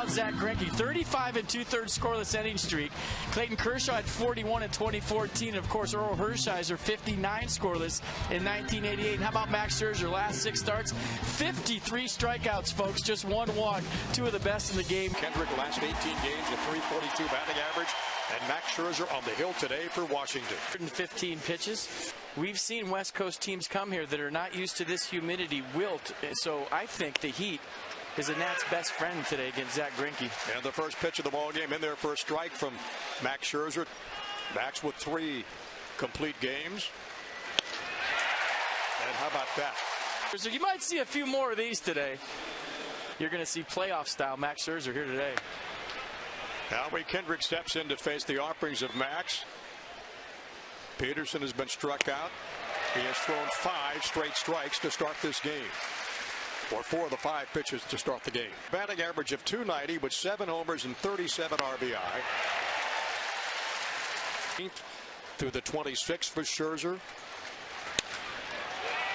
about Zack Greinke? 35 2/3 scoreless inning streak. Clayton Kershaw had 41 in 2014. And of course, Earl Hershiser, 59 scoreless in 1988. And how about Max Scherzer? Last 6 starts, 53 strikeouts, folks. Just 1 walk. 2 of the best in the game. Kendrick last 18 games, a 342 batting average. And Max Scherzer on the hill today for Washington. 115 pitches. We've seen West Coast teams come here that are not used to this humidity wilt. So I think the heat is a Nats' best friend today against Zack Greinke. And the first pitch of the ball game in there for a strike from Max Scherzer. Max with 3 complete games. And how about that? So you might see a few more of these today. You're going to see playoff style Max Scherzer here today. Howie Kendrick steps in to face the offerings of Max. Peterson has been struck out. He has thrown 5 straight strikes to start this game, or 4 of the 5 pitches to start the game. Batting average of .290 with 7 homers and 37 RBI. Through the 26th for Scherzer.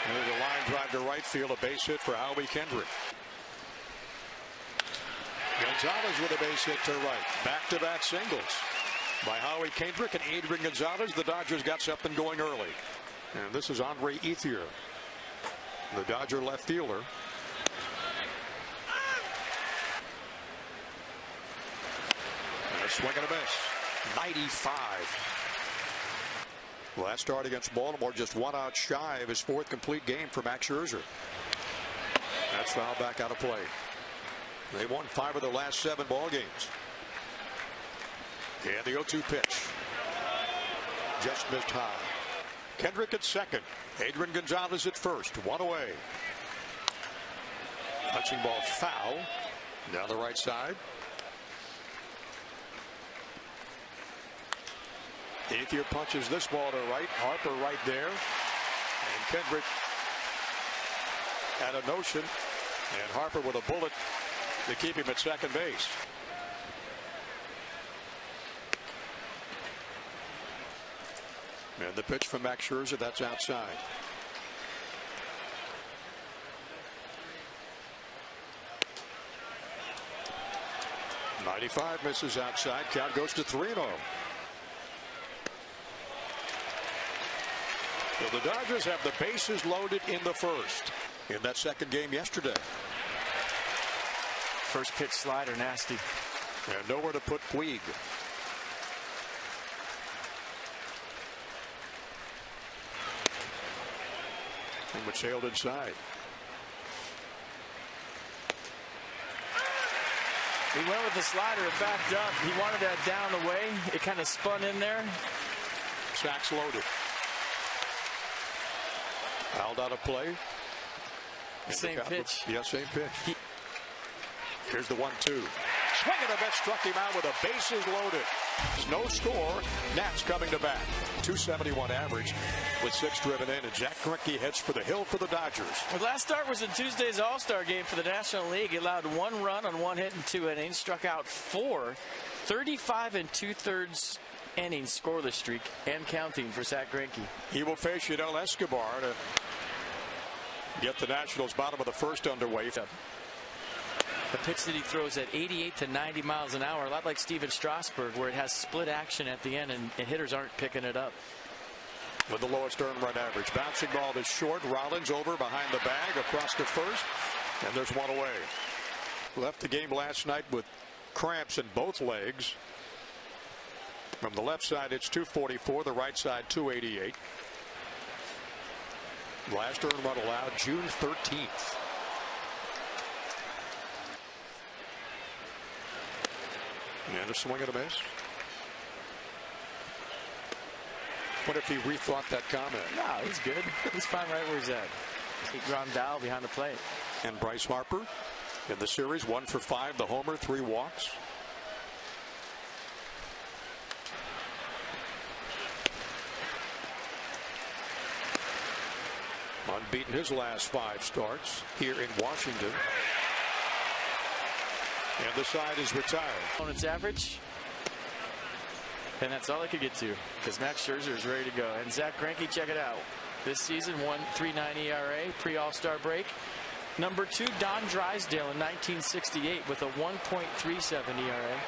And the line drive to right field, a base hit for Howie Kendrick. Gonzalez with a base hit to right. Back-to-back singles by Howie Kendrick and Adrian Gonzalez. The Dodgers got something going early. And this is Andre Ethier, the Dodger left fielder. And a swing and a miss. 95. Last start against Baltimore, just 1 out shy of his 4th complete game for Max Scherzer. That's fouled back out of play. They won 5 of their last 7 ball games. And the 0-2 pitch. Just missed high. Kendrick at second. Adrian Gonzalez at first. 1 away. Touching ball foul. Down the right side. Ethier punches this ball to right. Harper right there. And Kendrick had a notion. And Harper with a bullet to keep him at second base. And the pitch from Max Scherzer, that's outside. .95 misses outside. Count goes to 3-0. So the Dodgers have the bases loaded in the first. In that second game yesterday. First pitch slider, nasty. And nowhere to put Puig. And was sailed inside. He went with the slider, it backed up. He wanted that down the way. It kind of spun in there. Sacks loaded. Fouled out of play. Same pitch. Yeah, same pitch. Here's the 1-2. Swing and a miss, struck him out with a bases loaded. No score. Nats coming to bat. .271 average with 6 driven in. And Zack Greinke heads for the hill for the Dodgers. The last start was in Tuesday's All-Star game for the National League. He allowed 1 run on 1 hit in 2 innings. Struck out 4. 35 2/3 innings scoreless streak and counting for Zack Greinke. He will face Yadiel Escobar to get the Nationals bottom of the first underway. The pitch that he throws at 88 to 90 miles an hour, a lot like Steven Strasburg, where it has split action at the end and hitters aren't picking it up. With the lowest earned run average. Bouncing ball is short. Rollins over behind the bag across to first. And there's 1 away. Left the game last night with cramps in both legs. From the left side it's 244. The right side 288. Last earned run allowed June 13th. And a swing and a miss. What if he rethought that comment? No, he's good. He's fine right where he's at. Grandal behind the plate. And Bryce Harper in the series, 1 for 5, the homer, 3 walks. Unbeaten his last 5 starts here in Washington. And the side is retired. On its average. And that's all they could get to, because Max Scherzer is ready to go. And Zack Greinke, check it out. This season, 1.39 ERA, pre-All-Star break. Number 2, Don Drysdale in 1968 with a 1.37 ERA.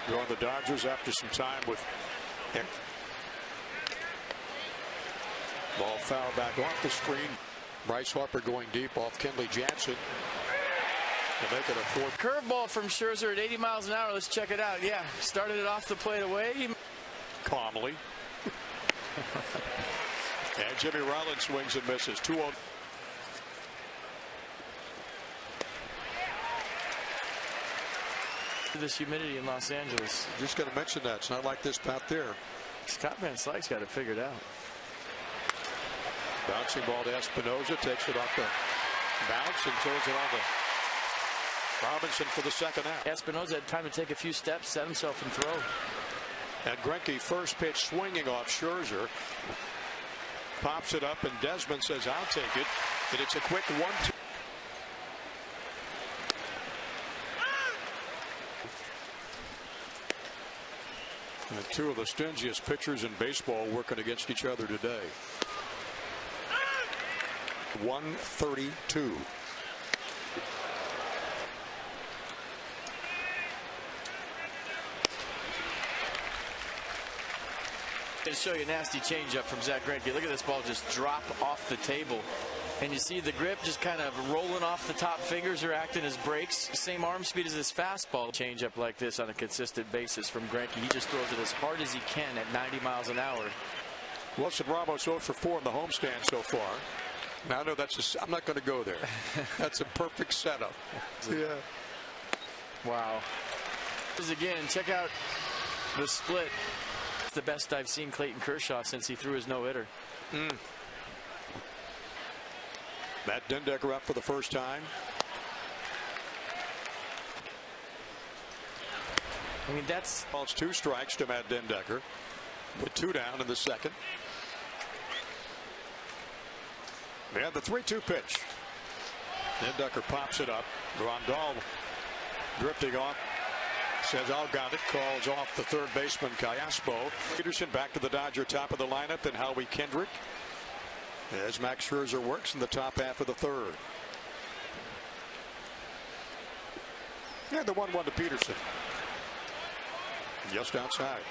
Going the Dodgers after some time with ball foul back off the screen. Bryce Harper going deep off Kenley Jansen to make it a fourth. Curveball from Scherzer at 80 miles an hour. Let's check it out. Yeah, started it off the plate away. Calmly. And Jimmy Rollins swings and misses. 2-0. This humidity in Los Angeles. Just going to mention that. It's not like this out there. Scott Van Slyke's got it figured out. Bouncing ball to Espinosa. Takes it off the bounce and throws it on to Robinson for the second out. Espinosa had time to take a few steps, set himself and throw. And Greinke first pitch swinging off Scherzer. Pops it up and Desmond says I'll take it. And it's a quick 1-2. And two of the stingiest pitchers in baseball working against each other today. 132. To show you a nasty changeup from Zack Greinke. Look at this ball just drop off the table. And you see the grip just kind of rolling off the top fingers are acting as brakes. Same arm speed as this fastball. Changeup like this on a consistent basis from Greinke. He just throws it as hard as he can at 90 miles an hour. Wilson Ramos 0 for 4 in the homestand so far. Now I know that's I'm not going to go there. That's a perfect setup. Yeah. Wow. Again, check out the split. It's the best I've seen Clayton Kershaw since he threw his no-hitter. Matt Dendecker up for the first time. I mean, that's... Well, it's 2 strikes to Matt Dendecker with 2 down in the second. And the 3-2 pitch. Dendecker pops it up. Grandal drifting off. Says I'll got it. Calls off the third baseman Callaspo. Peterson back to the Dodger top of the lineup and Howie Kendrick as Max Scherzer works in the top half of the third. And the 1-1 to Peterson. Just outside.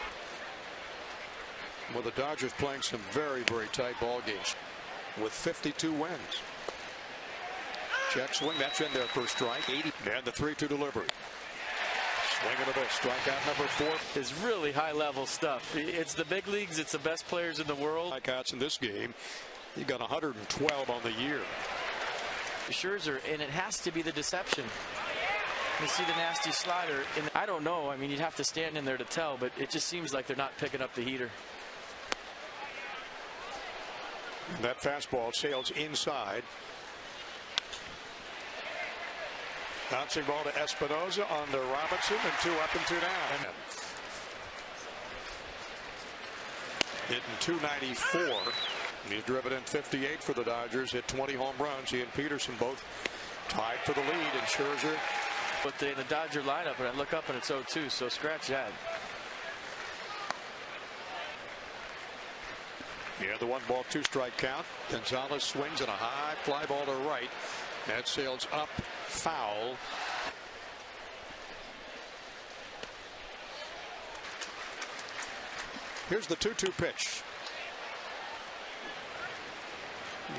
Well, the Dodgers playing some very, very tight ball games with 52 wins. Check swing. That's in there for a strike. 80. And the 3-2 delivery. Swing and a miss. Strikeout number 4. Is really high level stuff. It's the big leagues. It's the best players in the world. Strikeouts in this game. He got 112 on the year. Scherzer, and it has to be the deception. You see the nasty slider. And I don't know. I mean, you'd have to stand in there to tell, but it just seems like they're not picking up the heater. And that fastball sails inside. Bouncing ball to Espinosa on to Robinson, and 2 up and 2 down. Hitting 294. He's driven in 58 for the Dodgers. Hit 20 home runs. He and Peterson both tied for the lead. And Scherzer. But in the Dodger lineup, and I look up and it's 0-2, so scratch that. Yeah, the 1-ball 2-strike count. Gonzalez swings and a high fly ball to right. That sails up, foul. Here's the 2-2 pitch.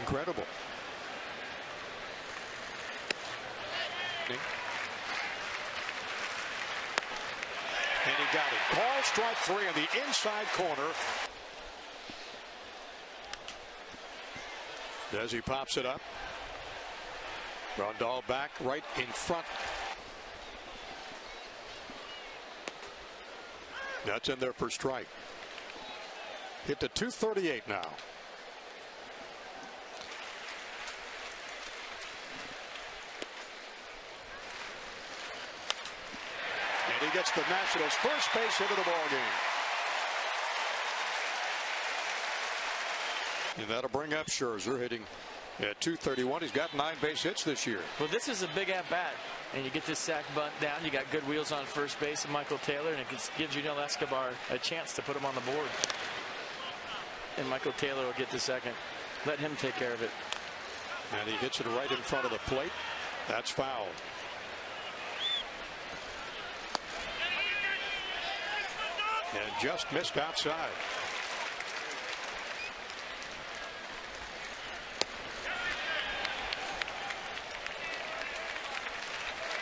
Incredible. And he got it. Call strike 3 on the inside corner. As he pops it up. Grandal back right in front. That's in there for strike. Hit to 238 now. And he gets the Nationals' first base hit of the ball game. And that'll bring up Scherzer hitting at 231. He's got 9 base hits this year. Well, this is a big at bat, and you get this sac bunt down. You got good wheels on first base and Michael Taylor, and it gives Yunel Escobar a chance to put him on the board. And Michael Taylor will get the second. Let him take care of it. And he hits it right in front of the plate. That's foul. And just missed outside.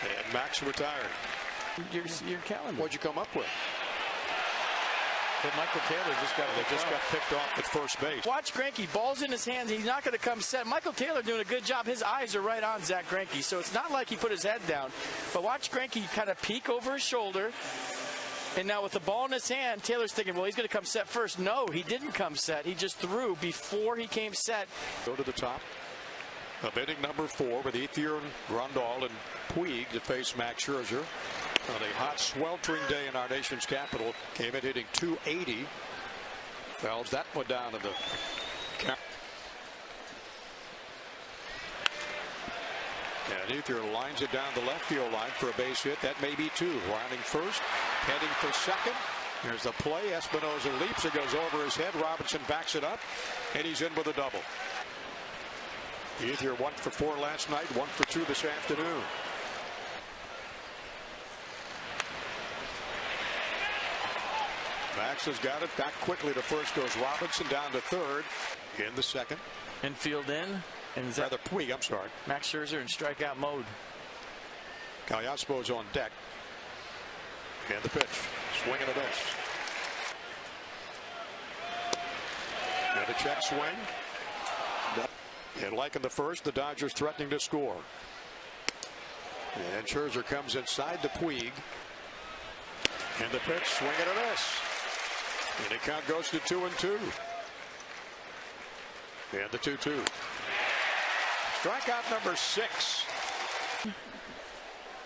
And Max retired. Your calendar. What'd you come up with? That Michael Taylor just got picked off at first base. Watch Greinke, ball's in his hands. He's not going to come set. Michael Taylor doing a good job. His eyes are right on Zack Greinke, so it's not like he put his head down. But watch Greinke kind of peek over his shoulder. And now with the ball in his hand, Taylor's thinking, well, he's going to come set first. No, he didn't come set. He just threw before he came set. Go to the top of inning number 4 with Ethier, Grandal, and Puig to face Max Scherzer. On a hot, sweltering day in our nation's capital, came in hitting .280. Fouls that one down in the count. And Ethier lines it down the left field line for a base hit. That may be 2. Rounding first, heading for second. Here's the play. Espinosa leaps. It goes over his head. Robinson backs it up, and he's in with a double. Ethier 1 for 4 last night, 1 for 2 this afternoon. Max has got it. Back quickly to first goes Robinson, down to third in the second. Infield in. And rather Puig, I'm sorry. Max Scherzer in strikeout mode. Callaspo's on deck. And the pitch. Swing and a miss. And a check swing. And like in the first, the Dodgers threatening to score. And Scherzer comes inside to Puig. And the pitch, swing and a miss. And the count goes to 2-2. And the 2-2. Strikeout number 6.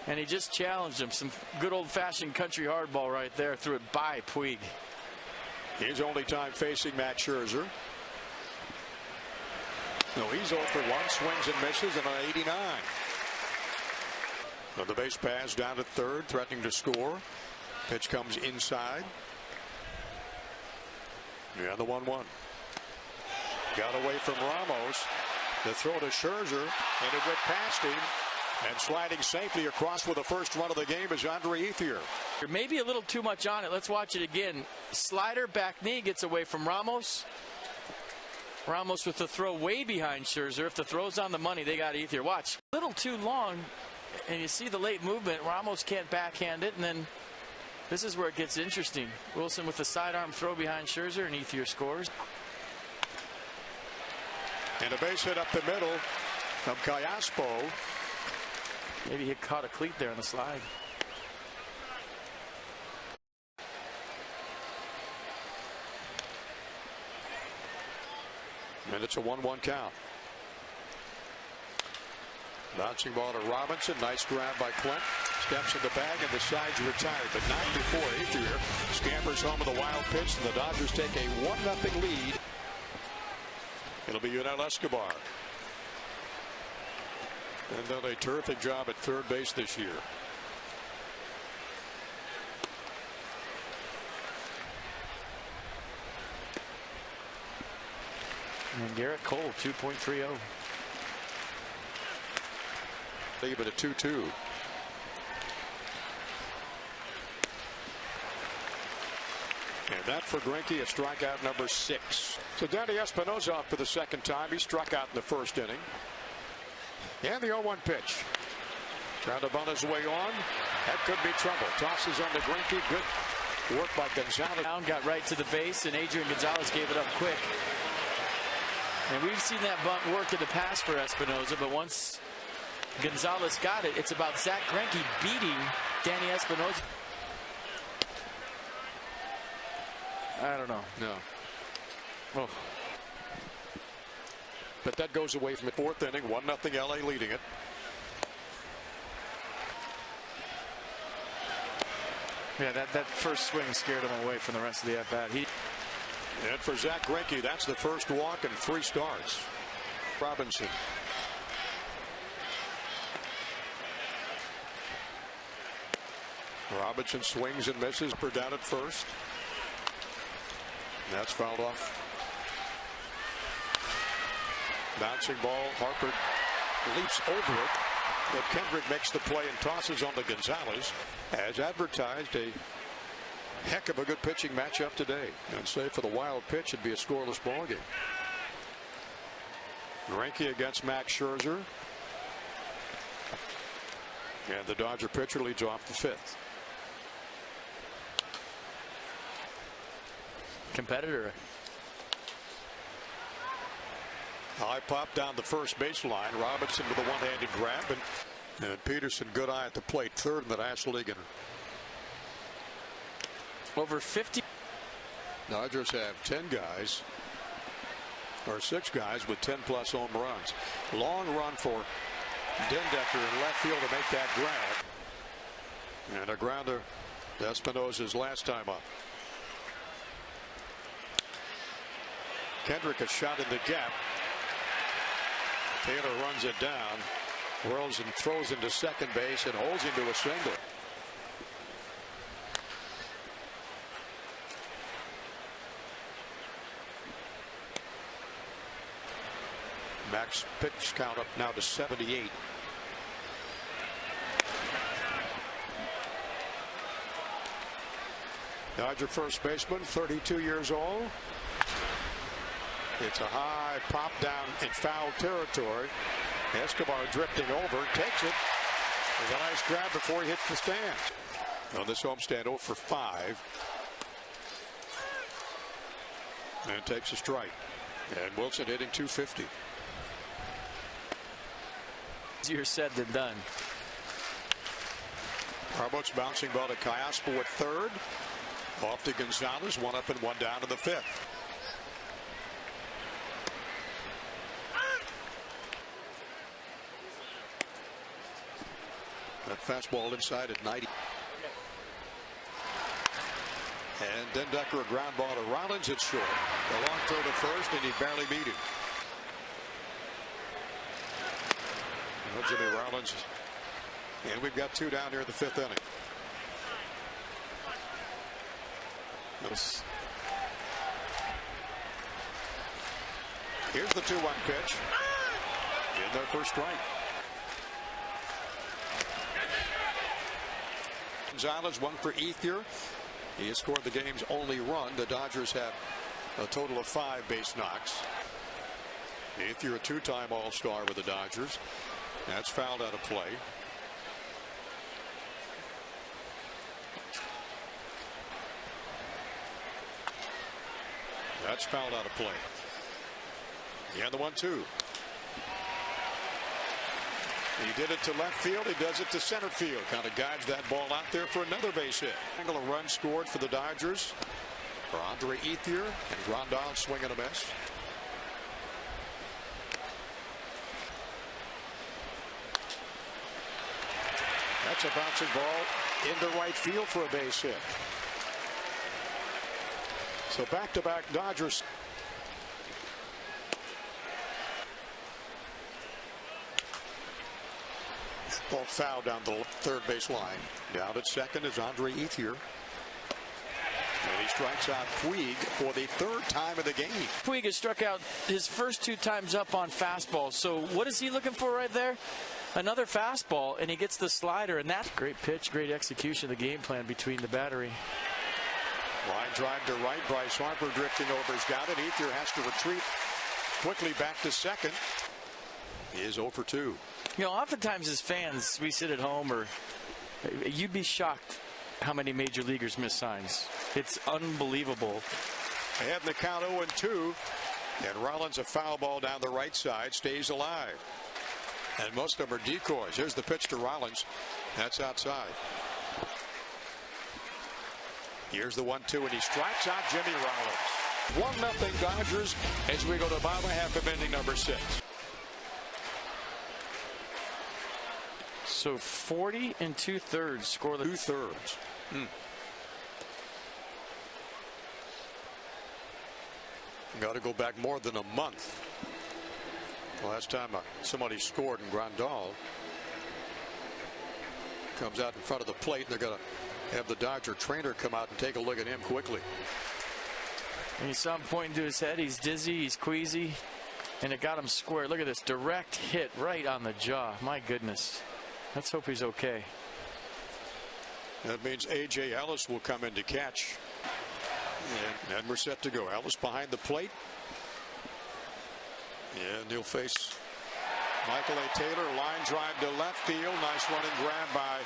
And he just challenged him. Some good old-fashioned country hardball right there. Threw it by Puig. His only time facing Max Scherzer. No, he's 0 for 1. Swings and misses and an 89. On the base pass down to third, threatening to score. Pitch comes inside. Yeah, the 1-1. Got away from Ramos. The throw to Scherzer, and it went past him. And sliding safely across with the first run of the game is Andre Ethier. Maybe a little too much on it. Let's watch it again. Slider, back knee, gets away from Ramos. Ramos with the throw way behind Scherzer. If the throw's on the money, they got Ethier. Watch. A little too long, and you see the late movement. Ramos can't backhand it, and then this is where it gets interesting. Wilson with the sidearm throw behind Scherzer, and Ethier scores. And a base hit up the middle from Callaspo. Maybe he caught a cleat there on the slide. And it's a 1-1 count. Bouncing ball to Robinson. Nice grab by Clint. Steps in the bag and the side's retired. But not before Ethier scampers home with a wild pitch. And the Dodgers take a 1-0 lead. It'll be Yunel Escobar. And done a terrific job at third base this year. And Garrett Cole, 2.30. Leave it at 2-2. And that for Greinke, a strikeout number 6. So Danny Espinosa off for the second time. He struck out in the first inning. And the 0-1 pitch. Trying to bunt his way on. That could be trouble. Tosses on to Greinke. Good work by Gonzalez. Down, got right to the base, and Adrian Gonzalez gave it up quick. And we've seen that bunt work in the past for Espinosa, but once Gonzalez got it, it's about Zack Greinke beating Danny Espinosa. I don't know. No. Oh. But that goes away from the fourth inning. 1-0 LA leading it. Yeah, that first swing scared him away from the rest of the at-bat. And for Zack Greinke, that's the first walk and 3 starts. Robinson. Robinson swings and misses. Per down at first. And that's fouled off. Bouncing ball. Harper leaps over it. But Kendrick makes the play and tosses on to Gonzalez. As advertised, a heck of a good pitching matchup today. And say for the wild pitch, it'd be a scoreless ball game. Greinke against Max Scherzer. And the Dodger pitcher leads off the fifth. Competitor. High pop down the first baseline. Robinson with a one-handed grab. And Peterson, good eye at the plate. Third in the National League. Over 50. Dodgers have 10 guys. Or 6 guys with 10+ home runs. Long run for Dendecker in left field to make that grab. And a grounder to Espinosa's last time up. Kendrick a shot in the gap. Taylor runs it down. Whirls and throws into second base and holds him to a single. Max pitch count up now to 78. Dodger first baseman, 32 years old. It's a high pop down in foul territory. Escobar drifting over, takes it. There's a nice grab before he hits the stands. On this homestand, 0 for 5. And takes a strike. And Wilson hitting .250. Easier said than done. Harbuck's bouncing ball to Kayaspo at third. Off to Gonzalez, 1 up and 1 down to the fifth. That fastball inside at 90. And Dendecker a ground ball to Rollins. It's short. A long throw to first, and he barely beat it. Well, Jimmy Rollins. And we've got 2 down here in the 5th inning. Here's the 2-1 pitch. In there for strike. Gonzalez, 1 for Ethier. He has scored the game's only run. The Dodgers have a total of 5 base knocks. Ethier, a 2-time All-Star with the Dodgers. That's fouled out of play. That's fouled out of play. And the 1-2. He did it to left field. He does it to center field. Kind of guides that ball out there for another base hit. A run scored for the Dodgers. For Andre Ethier and Grandal swinging a miss. That's a bouncing ball into right field for a base hit. So back-to-back Dodgers. Ball foul down the third base line. Down at second is Andre Ethier. And he strikes out Puig for the 3rd time of the game. Puig has struck out his first 2 times up on fastball. So what is he looking for right there? Another fastball, and he gets the slider, and that's great pitch, great execution of the game plan between the battery. Line drive to right. Bryce Harper drifting over. He's got it. Ethier has to retreat quickly back to second. He is 0 for 2. You know, oftentimes as fans, we sit at home, or you'd be shocked how many major leaguers miss signs. It's unbelievable. They have the count 0-2. And Rollins, a foul ball down the right side, stays alive. And most of them are decoys. Here's the pitch to Rollins. That's outside. Here's the 1-2, and he strikes out Jimmy Rollins. 1-0 Dodgers as we go to bottom half of inning number 6. So 40 2/3 score. 2/3. Got to go back more than a month. Last time somebody scored in Grandal. Comes out in front of the plate, and they're going to have the Dodger trainer come out and take a look at him quickly. And you saw him pointing to his head. He's dizzy. He's queasy. And it got him square. Look at this direct hit right on the jaw. My goodness. Let's hope he's okay. That means A.J. Ellis will come in to catch. And we're set to go. Ellis behind the plate. And he'll face Michael A. Taylor. Line drive to left field. Nice running grab by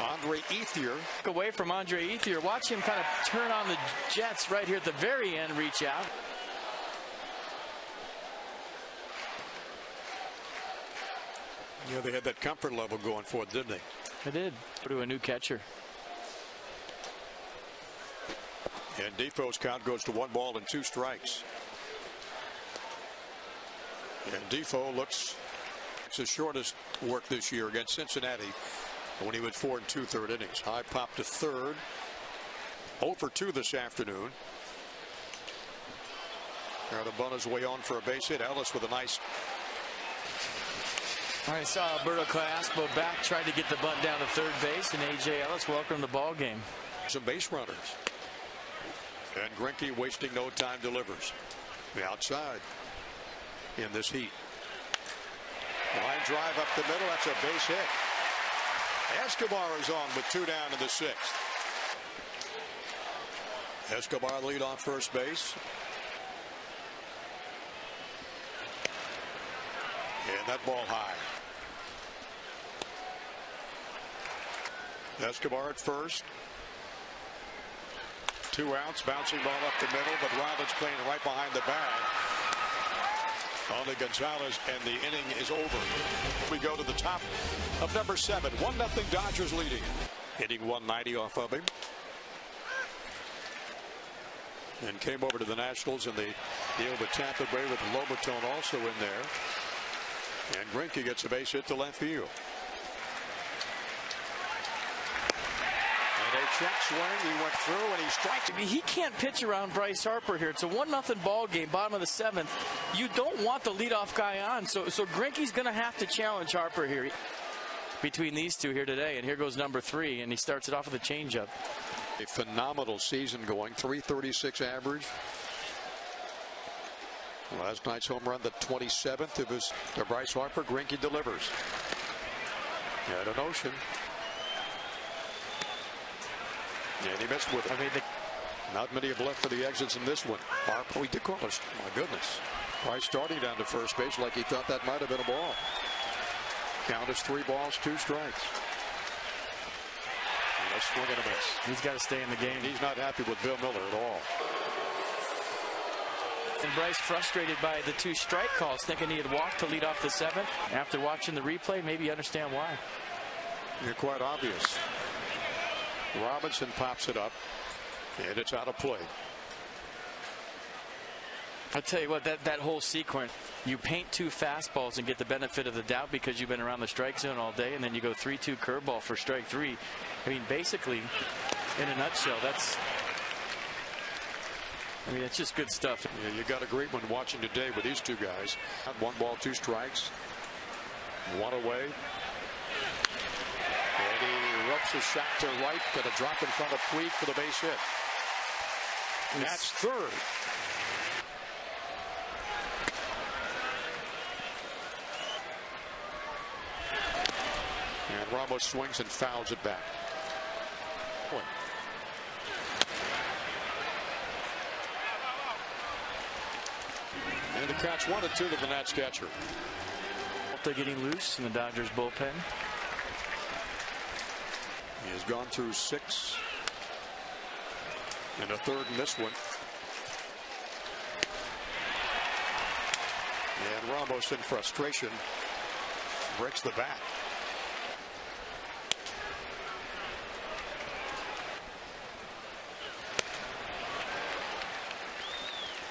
Andre Ethier. Away from Andre Ethier. Watch him kind of turn on the Jets right here at the very end. Reach out. Yeah, they had that comfort level going for it, didn't they? They did. Put to a new catcher. And Defoe's count goes to 1 ball and 2 strikes. And Defoe looks his shortest work this year against Cincinnati when he went 4 2/3 innings. High pop to third. 0 for 2 this afternoon. Now the bunt is way on for a base hit. Ellis with a nice. I saw Alberto Claspo back, tried to get the bunt down to third base, and A.J. Ellis welcomed the ball game. Some base runners. And Greinke, wasting no time, delivers. The outside in this heat. Line drive up the middle. That's a base hit. Escobar is on with 2 down in the 6th. Escobar lead off first base. And that ball high. Escobar at first. 2 outs, bouncing ball up the middle, but Rollins playing right behind the bag. On to Gonzalez, and the inning is over. We go to the top of number 7. 1-0 Dodgers leading. Hitting 190 off of him. And came over to the Nationals in the deal with Tampa Bay with Lobaton also in there. And Greinke gets a base hit to left field. And a check swing. He went through and he strikes. He can't pitch around Bryce Harper here. It's a 1-0 ball game, bottom of the 7th. You don't want the leadoff guy on, so Greinke's going to have to challenge Harper here. Between these two here today, and here goes number 3, and he starts it off with a changeup. A phenomenal season going, 336 average. Last night's home run, the 27th of his to Bryce Harper. Greinke delivers. At an ocean. And he missed with it. I mean, not many have left for the exits in this one. Harper, we did call us. My goodness. Bryce starting down to first base like he thought that might have been a ball. Count is 3 balls, 2 strikes. And a swing and a miss. He's got to stay in the game. He's not happy with Bill Miller at all. And Bryce frustrated by the 2 strike calls, thinking he had walked to lead off the 7th. After watching the replay, maybe you understand why. You're quite obvious. Robinson pops it up, and it's out of play. I tell you what, that whole sequence, you paint 2 fastballs and get the benefit of the doubt because you've been around the strike zone all day, and then you go 3-2 curveball for strike 3. I mean, basically, in a nutshell, that's just good stuff. Yeah, you got a great one watching today with these 2 guys. 1 ball, 2 strikes. 1 away. And he ropes a shot to right, but a drop in front of Puig for the base hit. And that's third. And Ramos swings and fouls it back. Point. And the catch 1-2 to the Nats catcher. They're getting loose in the Dodgers bullpen. He has gone through 6 and a third in this one. And Ramos in frustration breaks the bat.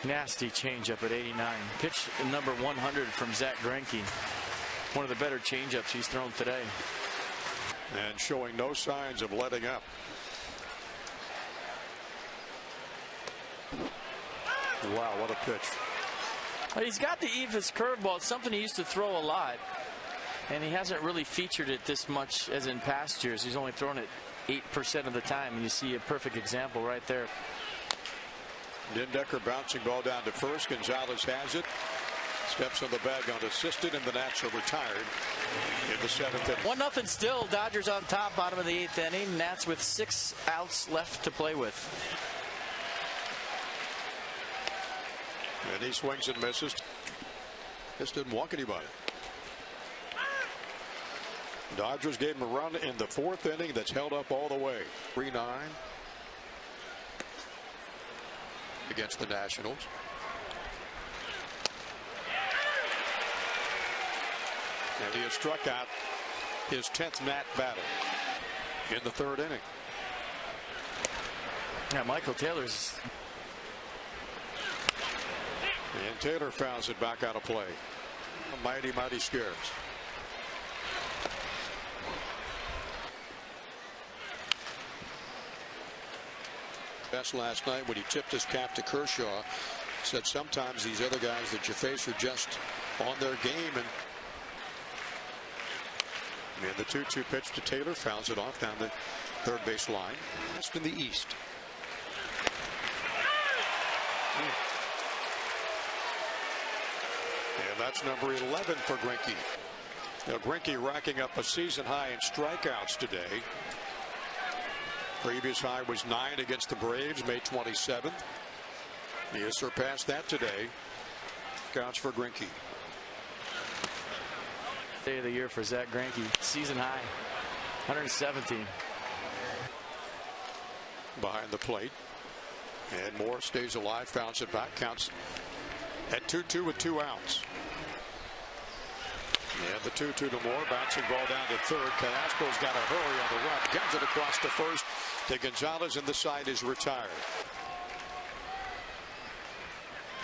Nasty changeup at 89. Pitch number 100 from Zack Greinke. One of the better changeups he's thrown today. And showing no signs of letting up. Wow, what a pitch. He's got the Evis curveball. It's something he used to throw a lot. And he hasn't really featured it this much as in past years. He's only thrown it 8% of the time. And you see a perfect example right there. Dendecker bouncing ball down to first. Gonzalez has it. Steps on the bag unassisted, and the Nats are retired in the 7th inning. 1-0 still. Dodgers on top, bottom of the 8th inning. Nats with 6 outs left to play with. And he swings and misses. Just didn't walk anybody. Dodgers gave him a run in the 4th inning that's held up all the way. 3-9 against the Nationals. And he has struck out his 10th Nat batter in the 3rd inning. Yeah, Michael Taylor's. And Taylor fouls it back out of play. Mighty, mighty scares. Best last night when he tipped his cap to Kershaw, said sometimes these other guys that you face are just on their game. And the 2-2 pitch to Taylor, fouls it off down the 3rd base line. West in the East. And that's number 11 for Greinke. Now Greinke racking up a season high in strikeouts today. Previous high was 9 against the Braves, May 27th. He has surpassed that today. Counts for Greinke. Day of the year for Zack Greinke. Season high, 117. Behind the plate. And Moore stays alive, fouls it back, counts at 2-2 with 2 outs. And the 2-2 to Moore, bouncing ball down to 3rd. Carrasco's got to hurry on the run, guns it across to 1st to Gonzalez, and the side is retired.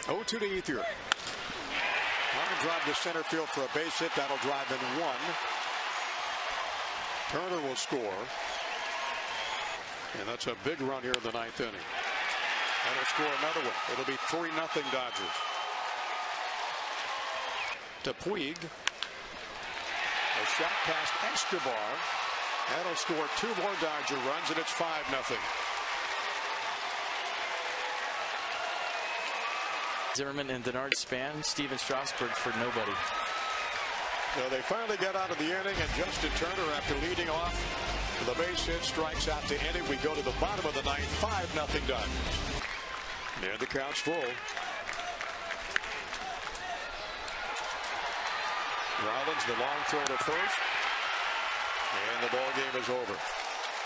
0-2 to Ethier. Line drive to center field for a base hit. That'll drive in 1. Turner will score. And that's a big run here in the 9th inning. And he'll score another one. It'll be 3-0 Dodgers. To Puig. A shot past Escobar. That'll score 2 more Dodger runs, and it's 5-0. Zimmerman and Denard span Steven Strasburg for nobody. So they finally get out of the inning, and Justin Turner, after leading off the base hit, strikes out to end it. We go to the bottom of the 9th, 5-0 Dodgers. And the count's full. Rollins, the long throw to 1st. And the ball game is over.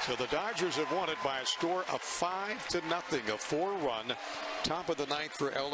So the Dodgers have won it by a score of 5-0, a 4-run top of the 9th for LA.